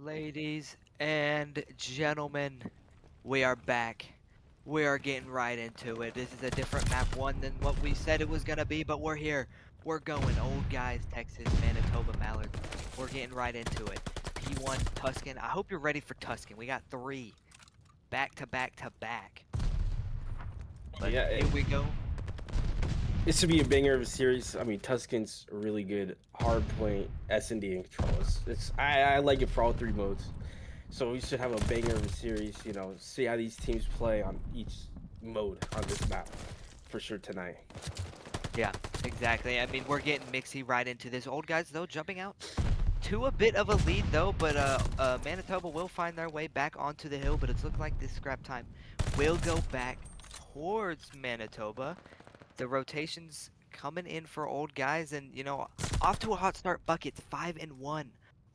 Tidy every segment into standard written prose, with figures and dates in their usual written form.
Ladies and gentlemen, we are back. We are getting right into it. This is a different map one than what we said it was gonna be, but we're here. We're going Old Guys, Texas, Manitoba Mallards. We're getting right into it. P1 Tuscan. I hope you're ready for Tuscan. We got 3 back to back to back. But Yeah, here we go. it should be a banger of a series. I mean, Tuscan's a really good hard point S&D and controls. I like it for all 3 modes. So we should have a banger of a series. See how these teams play on each mode on this map for sure tonight. Yeah, exactly. I mean, we're getting mixy right into this. Old Guys, though, jumping out to a bit of a lead though, but Manitoba will find their way back onto the hill, but it's looking like this scrap time will go back towards Manitoba. The rotations coming in for Old Guys, and off to a hot start. Buckets 5-1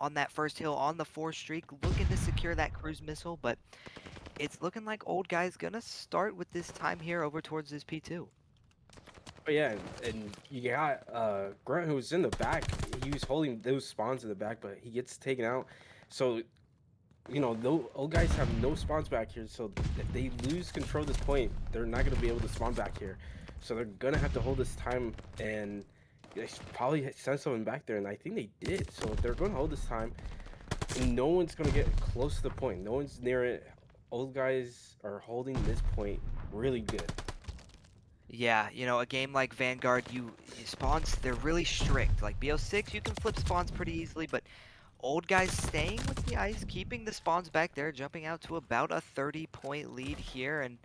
on that first hill on the 4 streak, looking to secure that cruise missile, but it's looking like Old Guys gonna start with this time here over towards this P2. But yeah, and you got Grunt, who was in the back. He was holding those spawns in the back, but he gets taken out. So those old guys have no spawns back here. So if they lose control of this point, they're not going to be able to spawn back here. So they're going to have to hold this time, and they should probably send someone back there. And I think they did. So they're going to hold this time, and no one's going to get close to the point. No one's near it. Old guys are holding this point really good. Yeah, a game like Vanguard, spawns, they're really strict. Like BO6, you can flip spawns pretty easily, but Old Guys staying with the ice, keeping the spawns back there, jumping out to about a 30-point lead here, and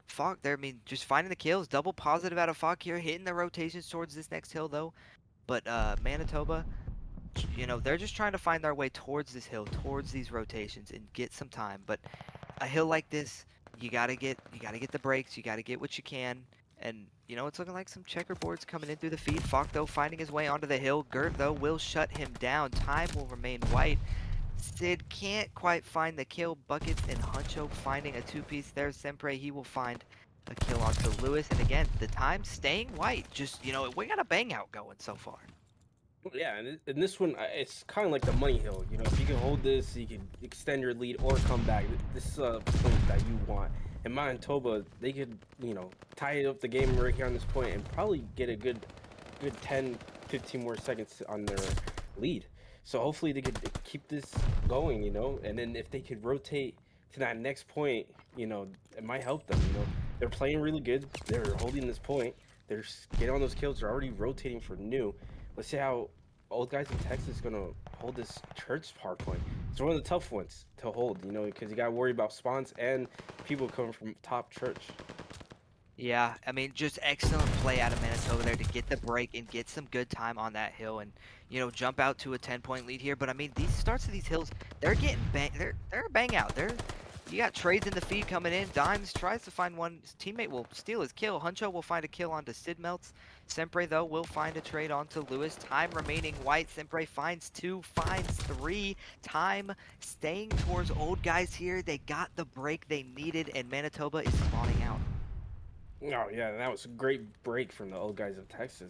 Fog there, I mean, just finding the kills, double positive out of Fog here, hitting the rotations towards this next hill though. But Manitoba, they're just trying to find their way towards this hill, towards these rotations, and get some time. But a hill like this, you gotta get the breaks, you gotta get what you can. And it's looking like some checkerboards coming in through the feed. Falk though finding his way onto the hill. Gert though will shut him down. Time will remain white. Sid can't quite find the kill. Buckets and Huncho finding a 2-piece there. Sempre, he will find a kill onto Lewis. And again, the time staying white. Just, we got a bang out going so far. Yeah, and in this one, it's kind of like the money hill. If you can hold this, you can extend your lead or come back. This is a point that you want. And Manitoba, they could, tie up the game right here on this point and probably get a good 10, 15 more seconds on their lead. So hopefully they could keep this going, and then if they could rotate to that next point, it might help them. They're playing really good. They're holding this point. They're getting on those kills. They're already rotating for new. Let's see how Old Guys in Texas is gonna hold this church hard point. It's one of the tough ones to hold, because you gotta worry about spawns and people coming from top church. Yeah, I mean, just excellent play out of Manitoba there to get the break and get some good time on that hill and, jump out to a 10-point lead here. But I mean, these starts of these hills, they're getting bang, they're a bang out. You got trades in the feed coming in. Dimes tries to find one. His teammate will steal his kill. Huncho will find a kill onto Sid Melts. Sempre, though, will find a trade onto Lewis. Time remaining white. Sempre finds 2, finds 3. Time staying towards Old Guys here. They got the break they needed, and Manitoba is spawning out. Oh yeah, that was a great break from the Old Guys of Texas.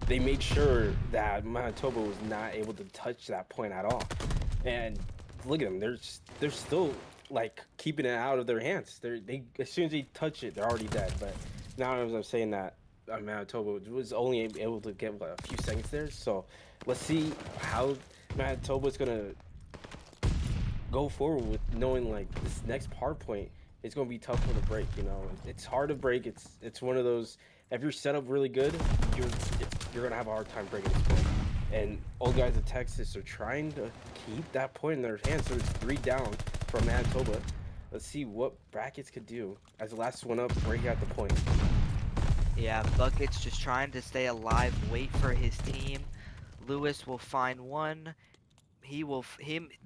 They made sure that Manitoba was not able to touch that point at all. And look at them, they're still like keeping it out of their hands. They as soon as they touch it, they're already dead. But now as I'm saying that, Manitoba was only able to get a few seconds there. So let's see how Manitoba is gonna go forward with knowing like this next hard point is gonna be tough for the break. It's hard to break. It's one of those. If you're set up really good, you're gonna have a hard time breaking this point. And Old Guys of Texas are trying to keep that point in their hands, so it's 3 down from Manitoba. Let's see what Brackets could do as the last one up, break out the point. Yeah, Buckets just trying to stay alive, wait for his team. Lewis will find one.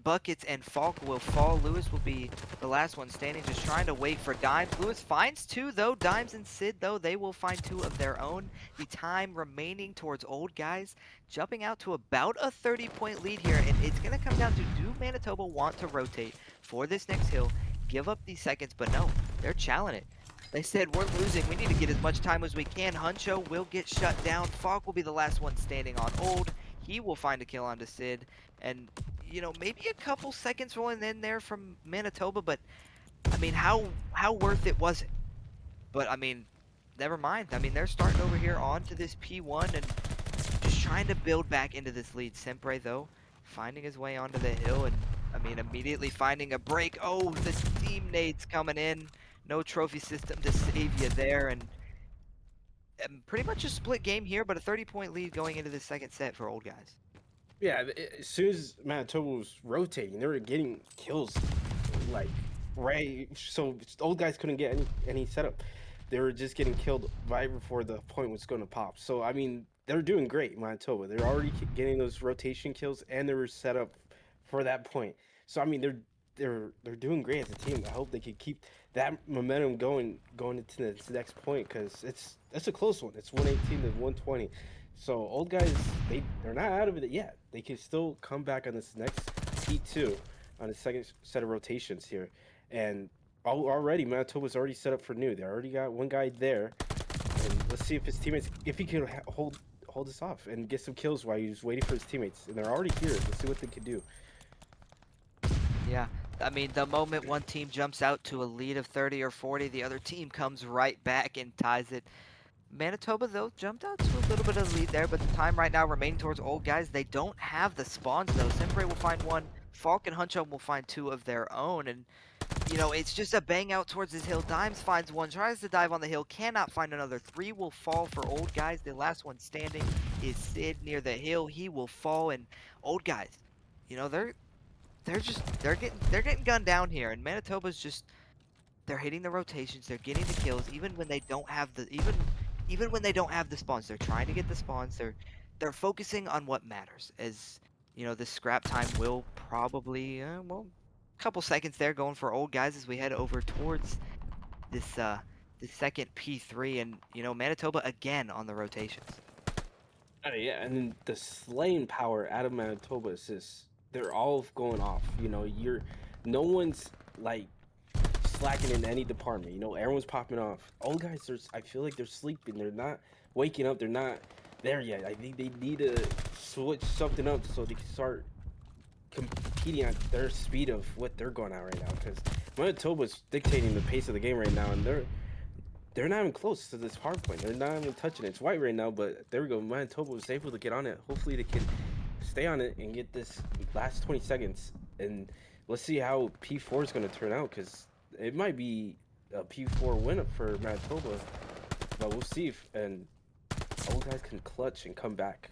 Buckets and Falk will fall. Lewis will be the last one standing, just trying to wait for Dimes. Lewis finds 2 though. Dimes and Sid though, they will find 2 of their own. The time remaining towards Old Guys, jumping out to about a 30-point lead here, and it's gonna come down to, do Manitoba want to rotate for this next hill, give up these seconds? But no, they're challenging it. They said, we're losing, we need to get as much time as we can. Huncho will get shut down. Falk will be the last one standing on Old. He will find a kill onto Sid, and you know, maybe a couple seconds rolling in there from Manitoba, but I mean, how worth it was it? But I mean, never mind. I mean, they're starting over here onto this P1 and just trying to build back into this lead. Sempre, though, finding his way onto the hill and, I mean, immediately finding a break. Oh, the team nades coming in. No trophy system to save you there. And pretty much a split game here, but a 30-point lead going into the second set for old guys. Yeah, as soon as Manitoba was rotating, they were getting kills, like right. So old guys couldn't get any setup. They were just getting killed right before the point was going to pop. So I mean, they're doing great, Manitoba. They're already getting those rotation kills, and they were set up for that point. So I mean, they're doing great as a team. I hope they could keep that momentum going into this next point because it's a close one. It's 118 to 120. So old guys, they're not out of it yet. They can still come back on this next P2 on the second set of rotations here. And already Manitoba's already set up for new. They already got one guy there. And let's see if his teammates, if he can hold this off and get some kills while he's waiting for his teammates. And they're already here. Let's see what they can do. Yeah, I mean, the moment one team jumps out to a lead of 30 or 40, the other team comes right back and ties it. Manitoba, though, jumped out to a little bit of lead there, but the time right now remaining towards old guys. They don't have the spawns, though. Sempre will find one. Falk and Huncho will find two of their own, and, you know, it's just a bang out towards this hill. Dimes finds one, tries to dive on the hill, cannot find another. Three will fall for old guys. The last one standing is Sid near the hill. He will fall, and old guys, you know, they're getting gunned down here, and Manitoba's just, they're hitting the rotations, they're getting the kills, even when they don't have the even when they don't have the spawns. They're trying to get the spawns. They're focusing on what matters. As you know, the scrap time will probably well, a couple seconds there going for old guys as we head over towards this the second P3, and you know, Manitoba again on the rotations. Yeah, and then the slaying power out of Manitoba is just they're all going off. You know, no one's like slacking in any department. You know, everyone's popping off. Old guys, I feel like they're sleeping. They're not waking up. They're not there yet. I think they need to switch something up so they can start competing at their speed of what they're going at right now. Because Manitoba's dictating the pace of the game right now, and they're not even close to this hard point. They're not even touching it. It's white right now, but there we go. Manitoba was able to get on it. Hopefully they can stay on it and get this last 20 seconds. And let's see how P4 is going to turn out, because it might be a P4 win for Manitoba, but we'll see if old guys can clutch and come back.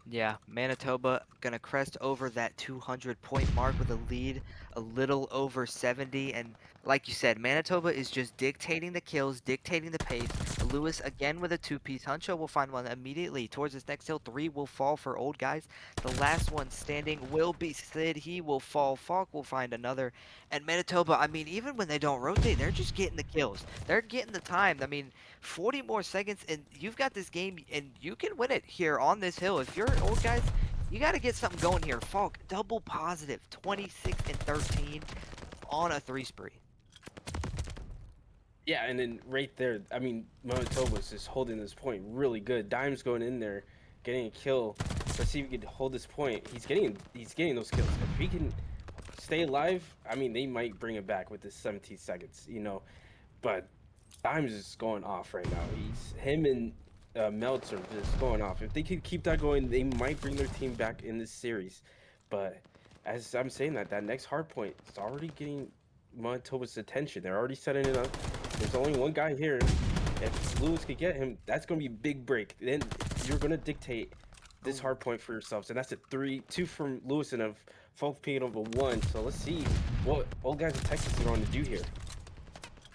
Yeah, Manitoba gonna crest over that 200-point mark with a lead a little over 70, and like you said, Manitoba is just dictating the kills, dictating the pace. Lewis again with a two-piece. Huncho will find one immediately towards this next hill. Three will fall for old guys. The last one standing will be Sid. He will fall. Falk will find another. And Manitoba, I mean, even when they don't rotate, they're just getting the kills. They're getting the time. I mean, 40 more seconds, and you've got this game, and you can win it here on this hill. If you're old guys, you got to get something going here. Falk, double positive, 26 and 13 on a 3 spree. Yeah, and then right there, I mean, Manitoba's just holding this point really good. Dime's going in there, getting a kill. Let's see if he can hold this point. He's getting those kills. If he can stay alive, I mean, they might bring it back with this 17 seconds, you know. But Dime's just going off right now. Him and Meltz are just going off. If they could keep that going, they might bring their team back in this series. But as I'm saying that next hard point is already getting Manitoba's attention. They're already setting it up. There's only one guy here. If Lewis could get him, that's going to be a big break. Then you're going to dictate this hard point for yourselves. And that's a 2 from Lewis and a Falk picking up a 1. So let's see what old guys in Texas are going to do here.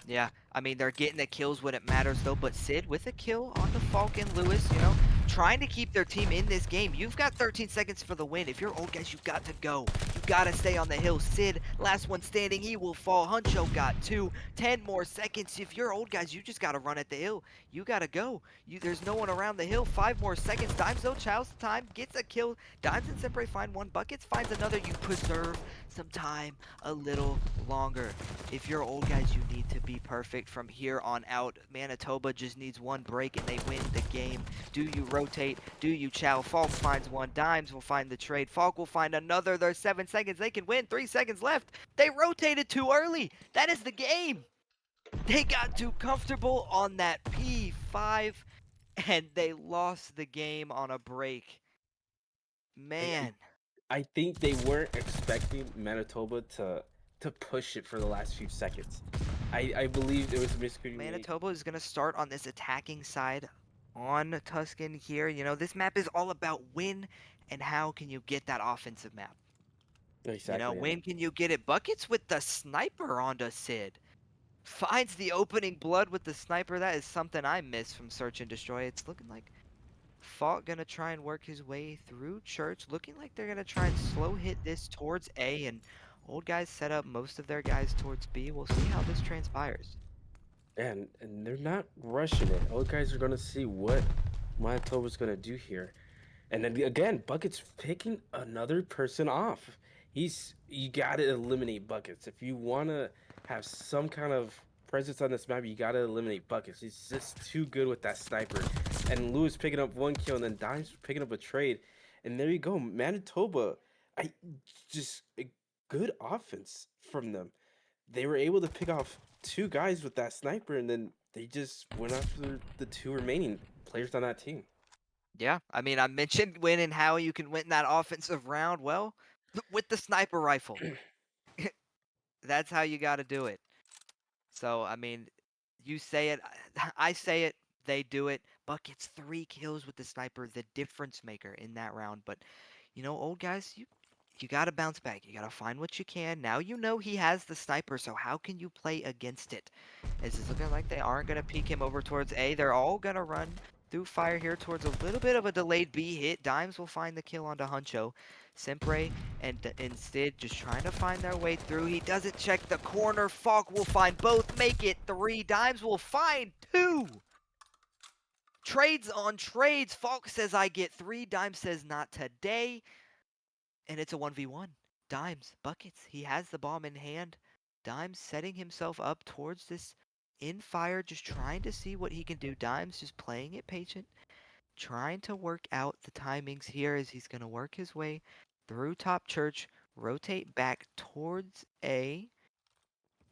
Yeah, I mean, they're getting the kills when it matters, though. But Sid with a kill on the Falk and Lewis, you know, trying to keep their team in this game. You've got 13 seconds for the win. If you're old guys, you've got to go. You've got to stay on the hill. Sid, last one standing, he will fall. Huncho got 2. 10 more seconds. If you're old guys, you just got to run at the hill. You got to go. There's no one around the hill. 5 more seconds. Dimes, though, chows time, gets a kill. Dimes and Sempre find one. Buckets finds another. You preserve some time a little longer. If you're old guys, you need to be perfect from here on out. Manitoba just needs one break and they win the game. Do you rotate. Do you chow? Falk finds one. Dimes will find the trade. Falk will find another. There's 7 seconds. They can win. 3 seconds left. They rotated too early. That is the game. They got too comfortable on that P5 and they lost the game on a break. I, Man, I think they weren't expecting Manitoba to push it for the last few seconds. I believe it was miscommunication. Manitoba is going to start on this attacking side on Tuscan here. You know, this map is all about when and how can you get that offensive map. You know, Exactly. when can you get it? Buckets with the sniper onto Sid. Finds the opening blood with the sniper. That is something I miss from Search and Destroy. It's looking like Falk gonna try and work his way through Church. Looking like they're gonna try and slow hit this towards A, and old guys set up most of their guys towards B. We'll see how this transpires. And they're not rushing it. All guys are gonna see what Manitoba's gonna do here. And then again, Bucket's picking another person off. You gotta eliminate Buckets. If you wanna have some kind of presence on this map, you gotta eliminate Buckets. He's just too good with that sniper. And Lewis picking up 1 kill, and then Dimes picking up a trade. And there you go, Manitoba. I just a good offense from them. They were able to pick off 2 guys with that sniper, and then they just went after the 2 remaining players on that team. Yeah, I mean, I mentioned when and how you can win that offensive round. Well, with the sniper rifle. That's how you got to do it. So, I mean, you say it, I say it, they do it. Buck gets 3 kills with the sniper, the difference maker in that round. But, you know, old guys, you got to bounce back. You got to find what you can. Now you know he has the sniper, so how can you play against it? This is looking like they aren't going to peek him over towards A. They're all going to run through fire here towards a little bit of a delayed B hit. Dimes will find the kill onto Huncho. Sempre and Sid just trying to find their way through. He doesn't check the corner. Falk will find both, make it 3. Dimes will find 2. Trades on trades. Falk says I get 3. Dimes says not today. And it's a 1v1. Dimes, buckets. He has the bomb in hand. Dimes setting himself up towards this in fire, just trying to see what he can do. Dimes just playing it patient, trying to work out the timings here as he's going to work his way through top church, rotate back towards A,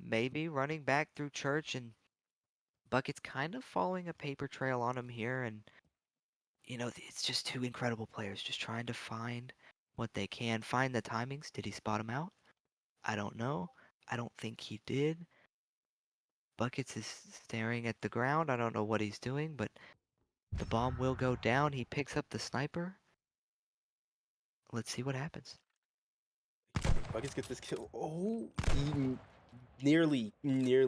maybe running back through church, and Bucket's kind of following a paper trail on him here. And, you know, it's just 2 incredible players just trying to find what they can, find the timings. Did he spot him out? I don't know. I don't think he did. Buckets is staring at the ground. I don't know what he's doing, but the bomb will go down. He picks up the sniper. Let's see what happens. Buckets get this kill. Oh, he nearly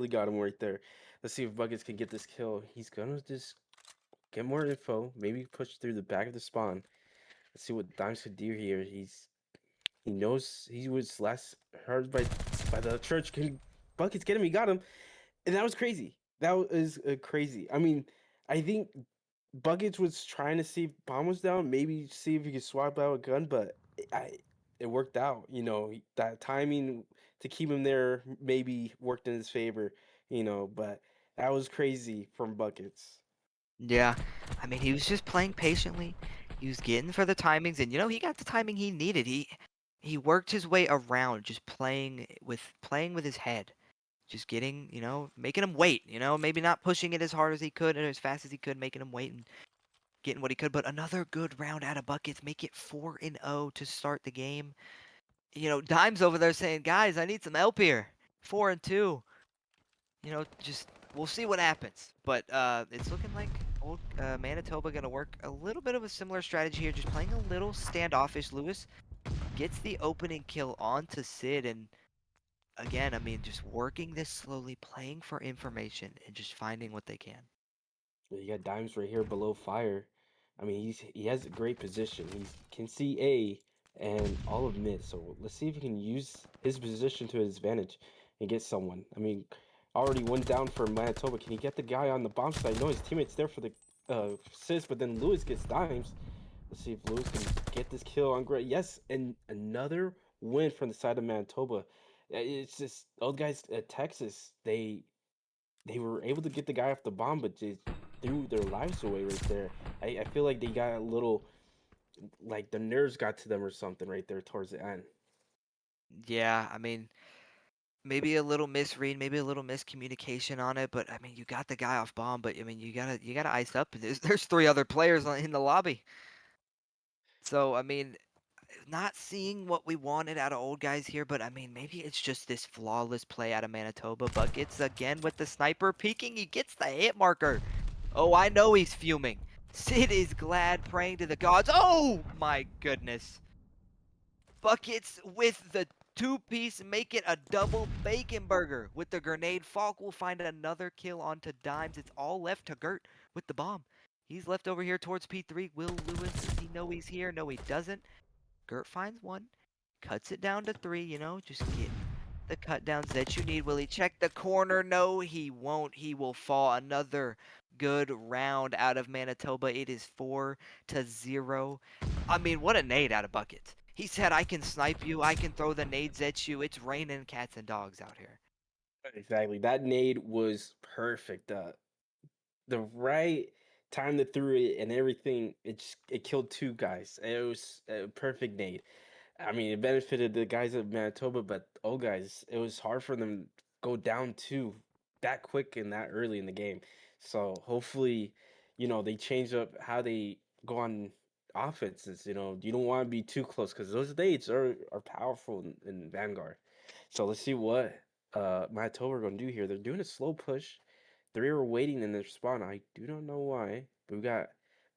got him right there. Let's see if Buckets can get this kill. He's gonna just get more info. Maybe push through the back of the spawn. Let's see what Dimes could do here. He knows he was last heard by the church. Can Buckets get him? He got him, and that was crazy. That was crazy. I mean, I think Buckets was trying to see if bomb was down, maybe see if he could swap out a gun, but it worked out. That timing to keep him there maybe worked in his favor. But that was crazy from Buckets. Yeah, I mean, he was just playing patiently. He was getting for the timings, and you know, he got the timing he needed. He worked his way around, just playing with his head, just getting, you know, making him wait. You know, maybe not pushing it as hard as he could and as fast as he could, making him wait and getting what he could. But another good round out of Buckets, make it 4-0 to start the game. You know, Dimes over there saying, "Guys, I need some help here." 4-2. You know, just we'll see what happens. But it's looking like old Manitoba gonna work a little bit of a similar strategy here, just playing a little standoffish. Lewis gets the opening kill onto Sid, and again, I mean, just working this slowly, playing for information, and just finding what they can. Yeah, you got Dimes right here below fire. I mean, he has a great position. He can see A and all of mid. So let's see if he can use his position to his advantage and get someone. I mean, already one down for Manitoba. Can he get the guy on the bomb side? No, his teammate's there for the assist, but then Lewis gets Dimes. Let's see if Lewis can get this kill on Gray. Yes, and another win from the side of Manitoba. It's just those guys at Texas. They were able to get the guy off the bomb, but just threw their lives away right there. I feel like they got a little, like the nerves got to them or something right there towards the end. Yeah, I mean, maybe a little misread, maybe a little miscommunication on it, but I mean, you got the guy off bomb, but I mean, you gotta ice up. There's three other players in the lobby, so I mean, not seeing what we wanted out of old guys here, but I mean, maybe it's just this flawless play out of Manitoba. Buckets again with the sniper peeking. He gets the hit marker. Oh, I know he's fuming. Sid is glad, praying to the gods. Oh my goodness. Buckets with the two-piece, make it a double bacon burger with the grenade. Falk will find another kill onto Dimes. It's all left to Gert with the bomb. He's left over here towards P3. Will Lewis, does he know he's here? No, he doesn't. Gert finds one, cuts it down to 3, just getting the cut downs that you need. Will he check the corner? No, he won't. He will fall. Another good round out of Manitoba. It is 4-0. I mean, what a nade out of Buckets. He said, I can snipe you. I can throw the nades at you. It's raining cats and dogs out here. Exactly. That nade was perfect. The right time to throw it and everything. It killed two guys. It was a perfect nade. I mean, it benefited the guys of Manitoba, but old guys, it was hard for them to go down two that quick and that early in the game. So hopefully, they change up how they go on offenses. You don't want to be too close because those dates are powerful in Vanguard. So let's see what Manitoba are going to do here. They're doing a slow push. Three are waiting in their spawn. I do not know why, but we got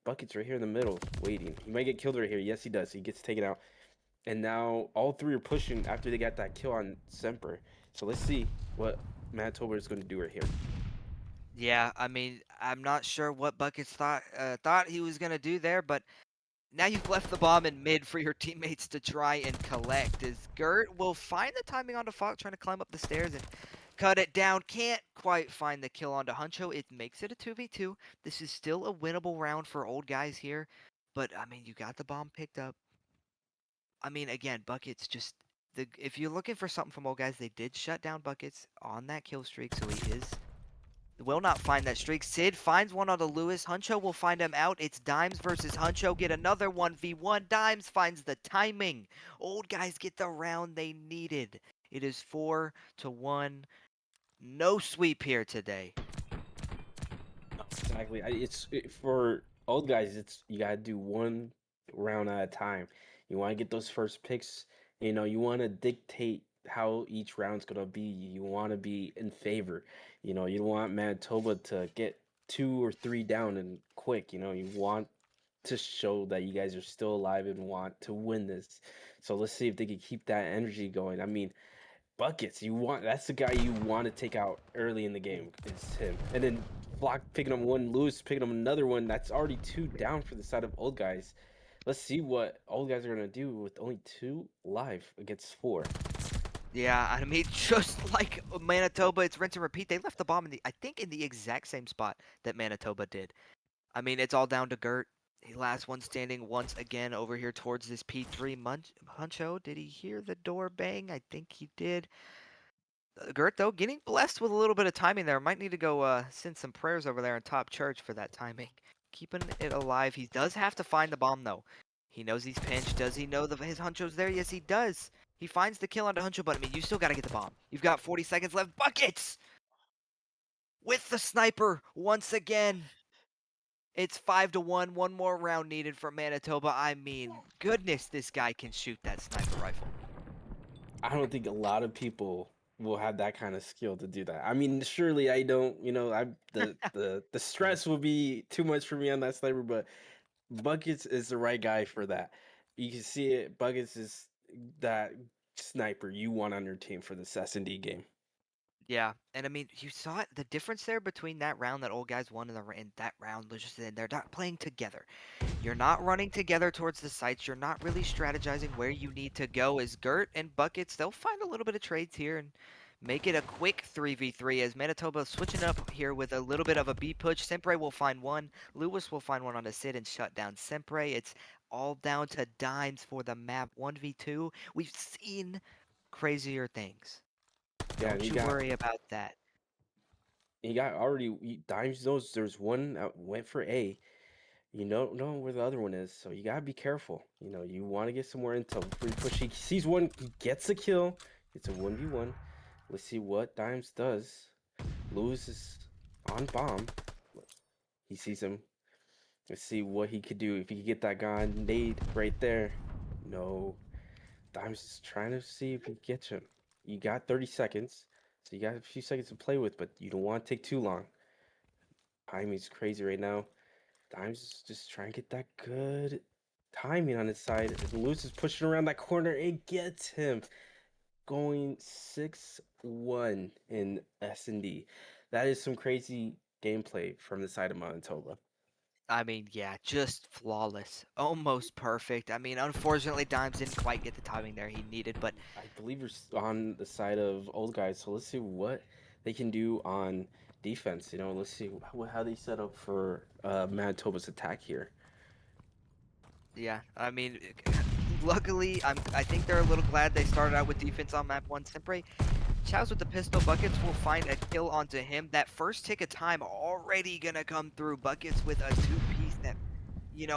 Buckets right here in the middle waiting. He might get killed right here. Yes, he does. He gets taken out. And now all three are pushing after they got that kill on Semper. So let's see what Manitoba is going to do right here. Yeah, I mean, I'm not sure what Buckets thought he was gonna do there, but now you've left the bomb in mid for your teammates to try and collect. As Gert will find the timing onto Falk trying to climb up the stairs and cut it down. Can't quite find the kill onto Huncho. It makes it a 2v2. This is still a winnable round for old guys here. But, I mean, you got the bomb picked up. I mean, again, Buckets just... if you're looking for something from old guys, they did shut down Buckets on that kill streak, so he will not find that streak. Sid finds one on the Lewis. Huncho will find him out. It's Dimes versus Huncho. Get another 1v1. Dimes finds the timing. Old guys get the round they needed. It is 4-1. No sweep here today. Exactly. For old guys, it's you gotta do one round at a time. You want to get those first picks. You want to dictate how each round's gonna be. You want to be in favor. You don't want Manitoba to get two or three down and quick. You want to show that you guys are still alive and want to win this. So let's see if they can keep that energy going. I mean, Buckets, that's the guy you want to take out early in the game. It's him. And then Flock picking up one, Lewis picking up another one. That's already two down for the side of old guys. Let's see what old guys are gonna do with only two live against four. Yeah, I mean, just like Manitoba, it's rinse and repeat. They left the bomb I think in the exact same spot that Manitoba did. I mean, it's all down to Gert. The last one standing once again over here towards this P3 Huncho. Did he hear the door bang? I think he did. Gert, though, getting blessed with a little bit of timing there. Might need to go send some prayers over there in top church for that timing. Keeping it alive. He does have to find the bomb, though. He knows he's pinched. Does he know his Huncho's there? Yes, he does. He finds the kill onto Huncho, but I mean, you still got to get the bomb. You've got 40 seconds left. Buckets! With the sniper once again. It's 5-1. One more round needed for Manitoba. I mean, goodness, this guy can shoot that sniper rifle. I don't think a lot of people will have that kind of skill to do that. I mean, surely I don't. I the stress will be too much for me on that sniper, but Buckets is the right guy for that. You can see it. Buckets is that sniper you want on your team for this S&D game. Yeah, and I mean, you saw it, the difference there between that round that old guys won and that round was just they're not playing together. You're not running together towards the sites. You're not really strategizing where you need to go. As Gert and Buckets, they'll find a little bit of trades here and make it a quick 3v3 as Manitoba switching up here with a little bit of a B push. Sempre will find one. Lewis will find one on a Sid and shut down Sempre. It's all down to Dimes for the map 1v2. We've seen crazier things. Yeah, and Don't you you got worry about that. He got already Dimes knows there's one that went for A. You don't know where the other one is, so you gotta be careful. You want to get some more intel before you push. He sees one, he gets a kill. It's a 1v1. Let's see what Dimes does. Lewis is on bomb. He sees him. Let's see what he could do if he could get that gun nade right there. No. Dimes is trying to see if he gets him. You got 30 seconds, so you got a few seconds to play with, but you don't want to take too long. Timing's crazy right now. Dimes is just trying to get that good timing on his side. As Lewis is pushing around that corner, it gets him. Going 6-1 in S&D. That is some crazy gameplay from the side of Manitoba. I mean, yeah, just flawless. Almost perfect. I mean, unfortunately, Dimes didn't quite get the timing there he needed, but I believe we're on the side of old guys, so let's see what they can do on defense. Let's see how they set up for Manitoba's attack here. yeah, I mean, luckily, I think they're a little glad they started out with defense on map 1. Sempre Chow's with the pistol. Buckets will find a kill onto him. That first tick of time already gonna come through. Buckets with a 2-piece that,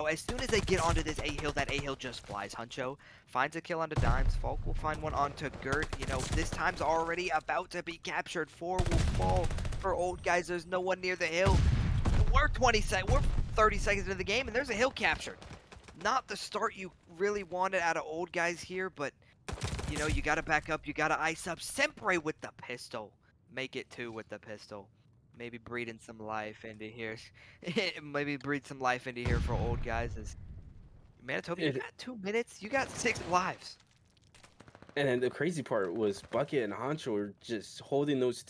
as soon as they get onto this A-hill, that A-hill just flies. Huncho finds a kill onto Dimes. Falk will find one onto Gert. This time's already about to be captured. 4 will fall for old guys. There's no one near the hill. We're 30 seconds into the game, and there's a hill captured. Not the start you really wanted out of old guys here, but you gotta back up, you gotta ice up. Sempre with the pistol. Make it 2 with the pistol. Maybe breathing some life into here. Maybe breathe some life into here for old guys. As Manitoba, you got 2 minutes, you got 6 lives. And then the crazy part was Bucket and Honcho were just holding those.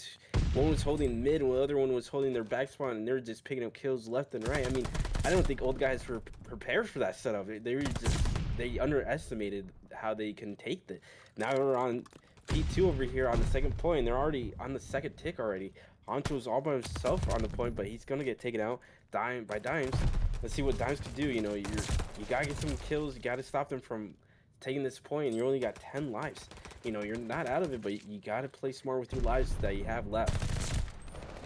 One was holding mid, and the other one was holding their back spawn, and they were just picking up kills left and right. I mean, I don't think old guys were prepared for that setup. They underestimated how they can take the. Now we're on P2 over here on the second point, and they're already on the second tick already. Honcho's all by himself on the point, but he's gonna get taken out by Dimes. Let's see what Dimes can do. You gotta get some kills. You gotta stop them from taking this point, and you only got 10 lives. You're not out of it, but you gotta play smart with your lives that you have left.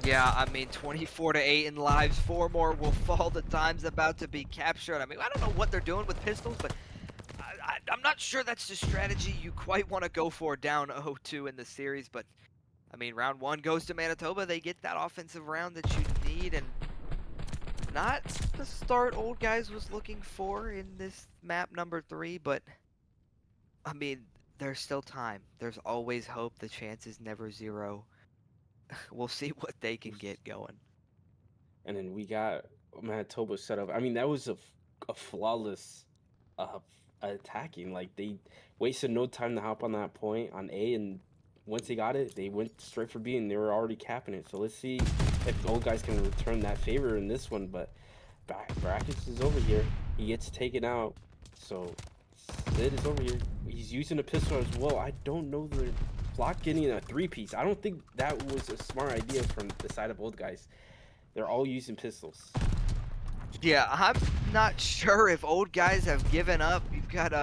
Yeah, I mean, 24-8 in lives. 4 more will fall. The time's about to be captured. I mean, I don't know what they're doing with pistols, but I'm not sure that's the strategy you quite want to go for down 0-2 in the series. But, I mean, round 1 goes to Manitoba. They get that offensive round that you need, and not the start old guys was looking for in this map number 3, but, I mean, there's still time. There's always hope. The chance is never 0. We'll see what they can get going. And then we got Manitoba set up. I mean, that was a flawless attacking. Like, they wasted no time to hop on that point on A, and once they got it, they went straight for B, and they were already capping it. So let's see if the old guys can return that favor in this one. But Brackets is over here. He gets taken out. So Sid is over here. He's using a pistol as well. I don't know the Flock getting a 3-piece. I don't think that was a smart idea from the side of old guys. They're all using pistols. Yeah, I'm not sure if old guys have given up. You've got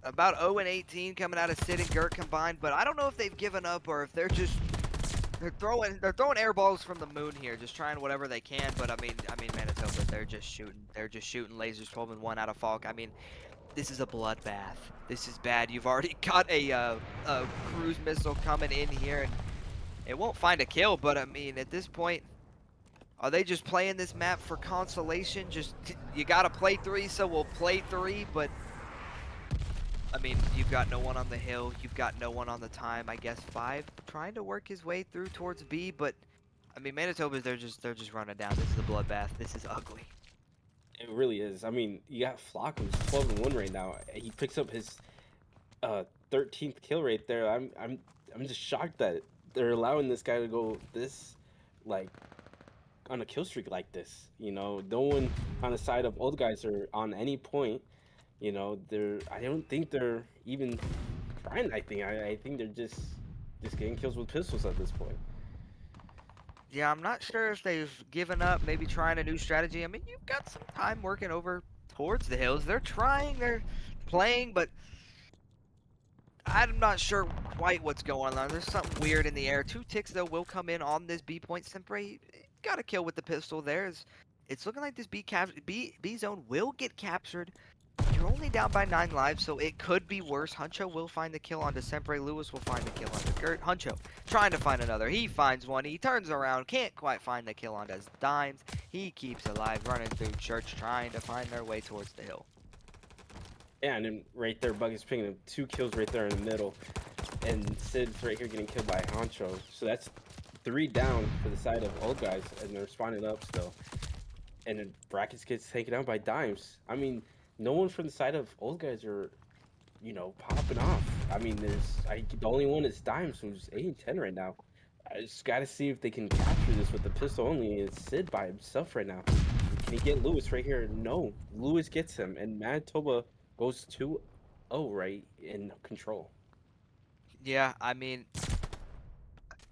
about 0-18 coming out of Sid and Gert combined, but I don't know if they've given up or if they're throwing air balls from the moon here, just trying whatever they can. But I mean Manitoba, they're just shooting lasers, 12 and 1 out of Falk. I mean, this is a bloodbath. This is bad. You've already got a cruise missile coming in here, and it won't find a kill. But I mean, at this point, are they just playing this map for consolation? You gotta play 3, so we'll play 3. But I mean, you've got no one on the hill. You've got no one on the time. I guess 5 trying to work his way through towards B. But I mean, Manitoba, they're just running down. This is a bloodbath. This is ugly. It really is. I mean, you got Flock who's 12 and 1 right now. He picks up his 13th kill right there. I'm just shocked that they're allowing this guy to go this like on a kill streak like this. No one on the side of old guys are on any point. I don't think they're even trying. I think they're just getting kills with pistols at this point. Yeah, I'm not sure if they've given up, maybe trying a new strategy. I mean, you've got some time working over towards the hills. They're trying, they're playing, but I'm not sure quite what's going on. There's something weird in the air. 2 ticks though will come in on this B point. Sempre got a kill with the pistol. It's looking like this B zone will get captured. You're only down by 9 lives, so it could be worse. Huncho will find the kill onto Sempre. Lewis will find the kill onto Gert. Huncho trying to find another. He finds one. He turns around. Can't quite find the kill onto Dimes. He keeps alive, running through church, trying to find their way towards the hill. Yeah, and then right there, Bucket's picking up 2 kills right there in the middle. And Sid's right here getting killed by Honcho. So that's 3 down for the side of old guys, and they're spawning up still. And then Brackets gets taken out by Dimes. I mean, no one from the side of old guys are, popping off. I mean, the only one is Dimes, who's 8 and 10 right now. I just got to see if they can capture this with the pistol only. It's Sid by himself right now. Can he get Lewis right here? No. Lewis gets him, and Manitoba goes 2-0 right in control. Yeah, I mean,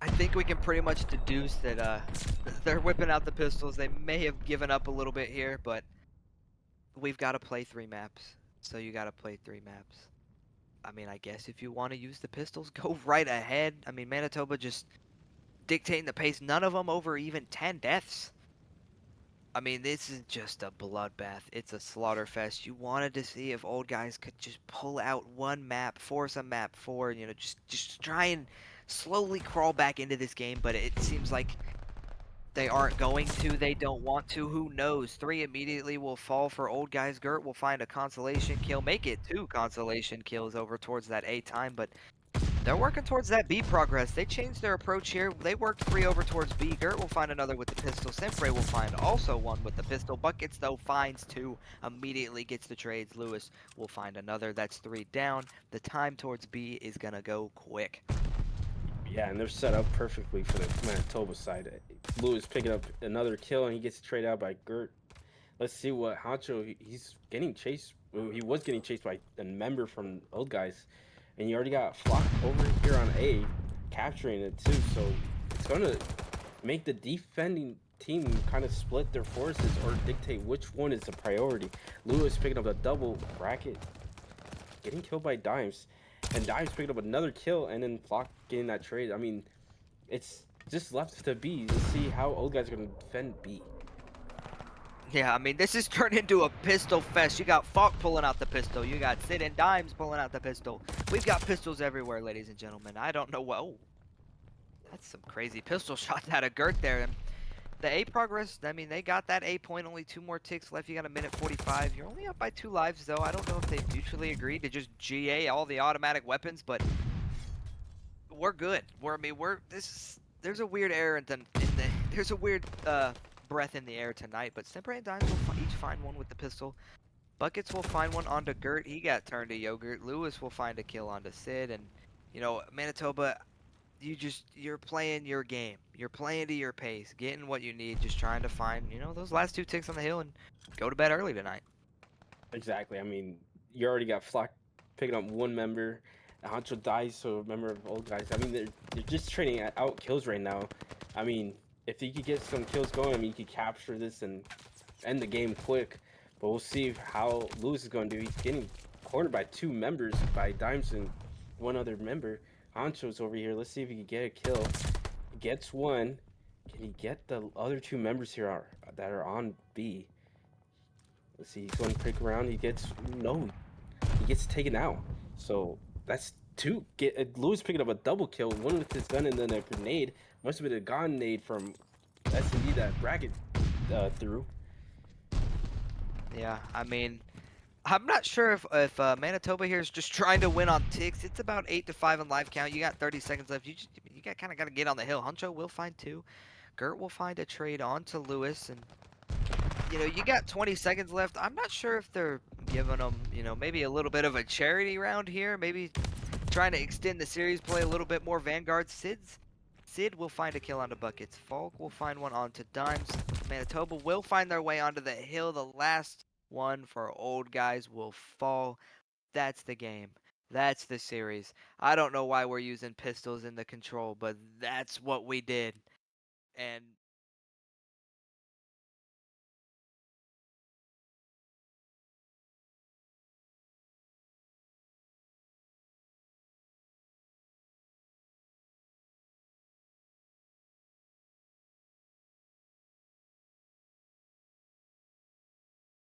I think we can pretty much deduce that they're whipping out the pistols. They may have given up a little bit here, but we've got to play 3 maps. So you got to play 3 maps. I mean, I guess if you want to use the pistols, go right ahead. I mean, Manitoba just dictating the pace. None of them over even 10 deaths. I mean, this is just a bloodbath. It's a slaughter fest. You wanted to see if old guys could just pull out one map, force a map forward, just try and slowly crawl back into this game, but it seems like they aren't going to. They don't want to. Who knows? 3 immediately will fall for old guys. Gert will find a consolation kill, make it 2 consolation kills over towards that A time, but they're working towards that B progress. They changed their approach here. They worked 3 over towards B. Gert will find another with the pistol. Sempre will find also 1 with the pistol. Buckets, though, finds 2. Immediately gets the trades. Lewis will find another. That's 3 down. The time towards B is going to go quick. Yeah, and they're set up perfectly for the Manitoba side. Lewis picking up another kill, and he gets traded out by Gert. Let's see what Honcho, he's getting chased. Well, he was getting chased by a member from old guys, and you already got Flock over here on A, capturing it too. So it's going to make the defending team kind of split their forces or dictate which one is the priority. Lewis picking up a double. Bracket getting killed by Dimes, and Dimes picking up another kill, and then Flock getting that trade. I mean, it's just left to B. Let's see how old guys are going to defend B. Yeah, I mean, this has turned into a pistol fest. You got Falk pulling out the pistol. You got Sid and Dimes pulling out the pistol. We've got pistols everywhere, ladies and gentlemen. I don't know what... Oh, that's some crazy pistol shots out of Gert there. And the A progress, I mean, they got that A point. Only 2 more ticks left. You got a minute 45. You're only up by 2 lives, though. I don't know if they mutually agreed to just GA all the automatic weapons, but we're good. There's a weird air in the there's a weird breath in the air tonight, but Sempre and Dimes will each find 1 with the pistol. Buckets will find 1 onto Gert. He got turned to yogurt. Lewis will find a kill onto Sid, and Manitoba, you're playing your game. You're playing to your pace, getting what you need, just trying to find those last 2 ticks on the hill and go to bed early tonight. Exactly. I mean, you already got Flock picking up 1 member. Honcho dies, so a member of old guys. I mean, they're just trading out kills right now. I mean, if you could get some kills going, I mean, you could capture this and end the game quick. But we'll see how Lewis is going to do. He's getting cornered by 2 members, by Dimes and 1 other member. Honcho's over here. Let's see if he can get a kill. He gets 1. Can he get the other 2 members here that are on B? Let's see. He's going to pick around. He gets taken out. So that's 2. Lewis picking up a double kill. 1 with his gun and then a grenade. Must have been a gun nade from S&D that Bracket threw. Yeah, I mean, I'm not sure if Manitoba here is just trying to win on ticks. It's about 8-5 in live count. You got 30 seconds left. You kind of got to get on the hill. Huncho will find 2. Gert will find a trade onto Lewis, and you got 20 seconds left. I'm not sure if they're giving them, maybe a little bit of a charity round here. Maybe trying to extend the series play a little bit more. Vanguard. Sid will find a kill onto Buckets. Falk will find 1 onto Dimes. Manitoba will find their way onto the hill. The last one for old guys will fall. That's the game. That's the series. I don't know why we're using pistols in the control, but that's what we did. And